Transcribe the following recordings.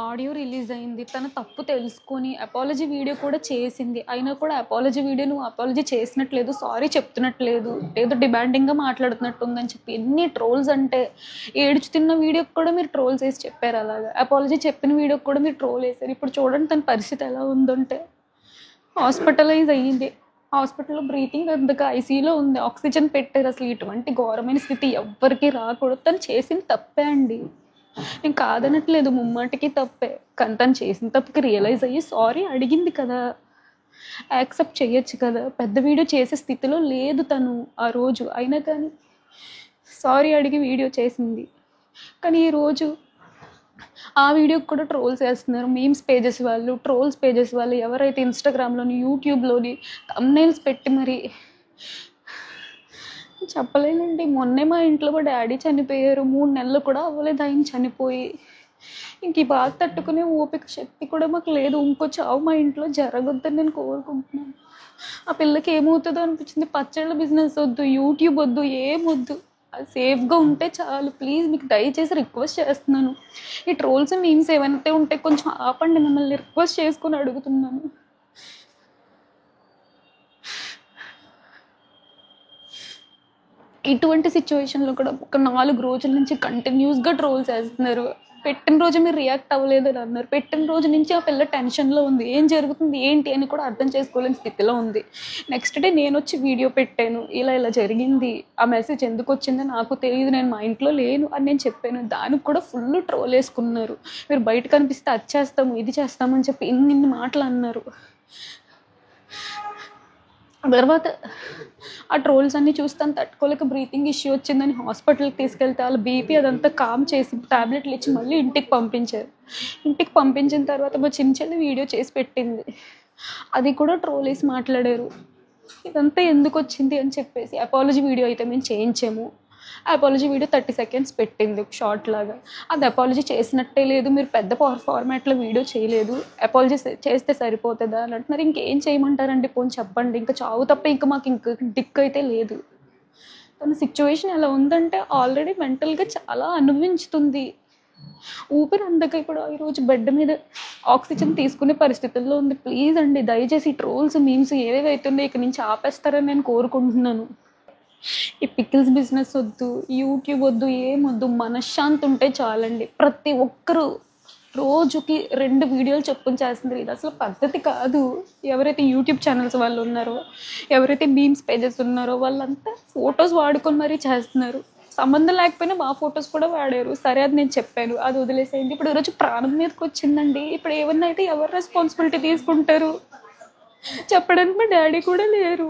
Audio release అయింది. తన తప్పు తెలుసుకొని అపాలజీ వీడియో కూడా చేసింది. అయినా కూడా అపాలజీ వీడియో నువ్వు అపాలజీ చేసినట్లేదు, సారీ చెప్తున్నట్లేదు, ఏదో డిమాండింగ్గా మాట్లాడుతున్నట్టుందని చెప్పి ఎన్ని ట్రోల్స్ అంటే, ఏడుచుతున్న వీడియోకి కూడా మీరు ట్రోల్స్ వేసి చెప్పారు. అలాగా అపాలజీ చెప్పిన వీడియోకి కూడా మీరు ట్రోల్ వేసారు. ఇప్పుడు చూడండి తన పరిస్థితి ఎలా ఉందంటే, హాస్పిటలైజ్ అయ్యింది. హాస్పిటల్లో బ్రీతింగ్ అందుకు ఐసీయూలో ఉంది, ఆక్సిజన్ పెట్టారు. అసలు ఇటువంటి ఘోరమైన స్థితి ఎవ్వరికి రాకూడదు. తను చేసిన తప్పే అండి, నేను కాదనట్లేదు, ముమ్మాటికి తప్పే. కానీ తను చేసిన తప్పుకి రియలైజ్ అయ్యి సారీ అడిగింది కదా, యాక్సెప్ట్ చేయొచ్చు కదా. పెద్ద వీడియో చేసే స్థితిలో లేదు తను ఆ రోజు, అయినా కానీ సారీ అడిగి వీడియో చేసింది. కానీ ఈరోజు ఆ వీడియోకి కూడా ట్రోల్స్ వేస్తున్నారు. మీమ్స్ పేజెస్ వాళ్ళు, ట్రోల్స్ పేజెస్ వాళ్ళు, ఎవరైతే ఇన్స్టాగ్రామ్లోని యూట్యూబ్లోని థంబ్నెయిల్స్ పెట్టి మరి చెప్పలేనండి. మొన్నే మా ఇంట్లో మా డాడీ చనిపోయారు. 3 నెలలు కూడా అవ్వలేదు ఆయన చనిపోయి. ఇంక ఈ బాధ తట్టుకునే ఓపిక శక్తి కూడా మాకు లేదు. ఇంకో చావు మా ఇంట్లో జరగొద్దని నేను కోరుకుంటున్నాను. ఆ పిల్లకి ఏమవుతుందో అనిపించింది. పచ్చళ్ళ బిజినెస్ వద్దు, యూట్యూబ్ వద్దు, ఏమొద్దు, అది సేఫ్గా ఉంటే చాలు. ప్లీజ్ మీకు దయచేసి రిక్వెస్ట్ చేస్తున్నాను. ఈ ట్రోల్స్ మీమ్స్ ఏమైనా ఉంటే కొంచెం ఆపండి, మిమ్మల్ని రిక్వెస్ట్ చేసుకొని అడుగుతున్నాను. ఇటువంటి సిచ్యువేషన్లో కూడా ఒక 4 రోజుల నుంచి కంటిన్యూస్గా ట్రోల్స్ వేస్తున్నారు. పెట్టిన రోజు మీరు రియాక్ట్ అవ్వలేదని అన్నారు. పెట్టిన రోజు నుంచి ఆ పిల్ల టెన్షన్లో ఉంది, ఏం జరుగుతుంది ఏంటి అని కూడా అర్థం చేసుకోలేని స్థితిలో ఉంది. నెక్స్ట్ డే నేను వచ్చి వీడియో పెట్టాను, ఇలా ఇలా జరిగింది, ఆ మెసేజ్ ఎందుకు వచ్చిందో నాకు తెలియదు, నేను మా ఇంట్లో లేను అని నేను చెప్పాను. దానికి కూడా ఫుల్ ట్రోల్ వేసుకున్నారు. మీరు బయట కనిపిస్తే అది చేస్తాము ఇది చేస్తామని చెప్పి ఇన్ని మాటలు అన్నారు. తర్వాత ఆ ట్రోల్స్ అన్నీ చూస్తాను తట్టుకోలేక బ్రీతింగ్ ఇష్యూ వచ్చిందని హాస్పిటల్కి తీసుకెళ్తే వాళ్ళ బీపీ అదంతా కామ్ చేసి టాబ్లెట్లు ఇచ్చి మళ్ళీ ఇంటికి పంపించారు. ఇంటికి పంపించిన తర్వాత మా చిన్న వీడియో చేసి పెట్టింది, అది కూడా ట్రోల్ వేసి మాట్లాడారు. ఇదంతా ఎందుకు వచ్చింది అని చెప్పేసి అపాలజీ వీడియో అయితే మేము చేయించాము. అపాలజీ వీడియో 30 seconds పెట్టింది షార్ట్ లాగా. అది అపాలజీ చేసినట్టే లేదు, మీరు పెద్ద ఫార్మాట్లో వీడియో చేయలేదు, అపాలజీ చేస్తే సరిపోతుందా అని అంటున్నారు. ఇంకేం చేయమంటారండి, పోనీ చెప్పండి. ఇంకా చావు తప్ప ఇంకా మాకు ఇంక దిక్కు అయితే లేదు. తన సిచ్యువేషన్ ఎలా ఉందంటే ఆల్రెడీ మెంటల్గా చాలా అనుభవించుతుంది. ఊపిరి అందక ఇప్పుడు ఈరోజు బెడ్ మీద ఆక్సిజన్ తీసుకునే పరిస్థితుల్లో ఉంది. ప్లీజ్ అండి దయచేసి ట్రోల్స్ మీమ్స్ ఏవేవైతున్నాయి ఇక నుంచి ఆపేస్తారని నేను కోరుకుంటున్నాను. ఈ పికిల్స్ బిజినెస్ వద్దు, యూట్యూబ్ వద్దు, ఏమొద్దు, మనశ్శాంతి ఉంటే చాలండి. ప్రతి ఒక్కరూ రోజుకి 2 వీడియోలు చెప్పుకొని చేస్తున్నారు. ఇది అసలు పద్ధతి కాదు. ఎవరైతే యూట్యూబ్ ఛానల్స్ వాళ్ళు ఉన్నారో, ఎవరైతే మీమ్స్ పేజెస్ ఉన్నారో వాళ్ళంతా ఫొటోస్ వాడుకొని మరీ చేస్తున్నారు. సంబంధం లేకపోయినా మా ఫొటోస్ కూడా వాడారు. సరే అది నేను చెప్పాను, అది వదిలేసేయండి. ఇప్పుడు ఈరోజు ప్రాణం మీదకి వచ్చిందండి. ఇప్పుడు ఏమన్నా అయితే ఎవరు రెస్పాన్సిబిలిటీ తీసుకుంటారు చెప్పడానికి మా డాడీ కూడా లేరు.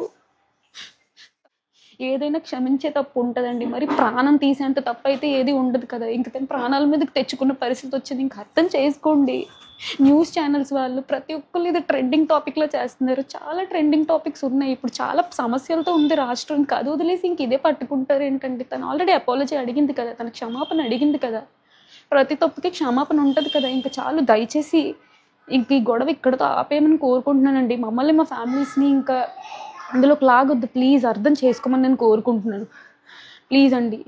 ఏదైనా క్షమించే తప్పు ఉంటుందండి, మరి ప్రాణం తీసేంత తప్పు అయితే ఏది ఉండదు కదా. ఇంక తన ప్రాణాల మీదకి తెచ్చుకున్న పరిస్థితి వచ్చింది. ఇంక అర్థం చేసుకోండి. న్యూస్ ఛానల్స్ వాళ్ళు ప్రతి ఒక్కళ్ళు ఇది ట్రెండింగ్ టాపిక్లో చేస్తున్నారు. చాలా ట్రెండింగ్ టాపిక్స్ ఉన్నాయి. ఇప్పుడు చాలా సమస్యలతో ఉంది రాష్ట్రం. ఇంకా అది వదిలేసి ఇంక ఇదే పట్టుకుంటారు ఏంటండి. తను ఆల్రెడీ అపాలజీ అడిగింది కదా, తన క్షమాపణ అడిగింది కదా, ప్రతి తప్పుకి క్షమాపణ ఉంటుంది కదా. ఇంకా చాలు, దయచేసి ఇంక ఈ గొడవ ఇక్కడతో ఆపేయమని కోరుకుంటున్నానండి. మమ్మల్ని మా ఫ్యామిలీస్ని ఇంకా అందులోకి లాగొద్దు, ప్లీజ్ అర్థం చేసుకోమని నేను కోరుకుంటున్నాను. ప్లీజ్ అండి.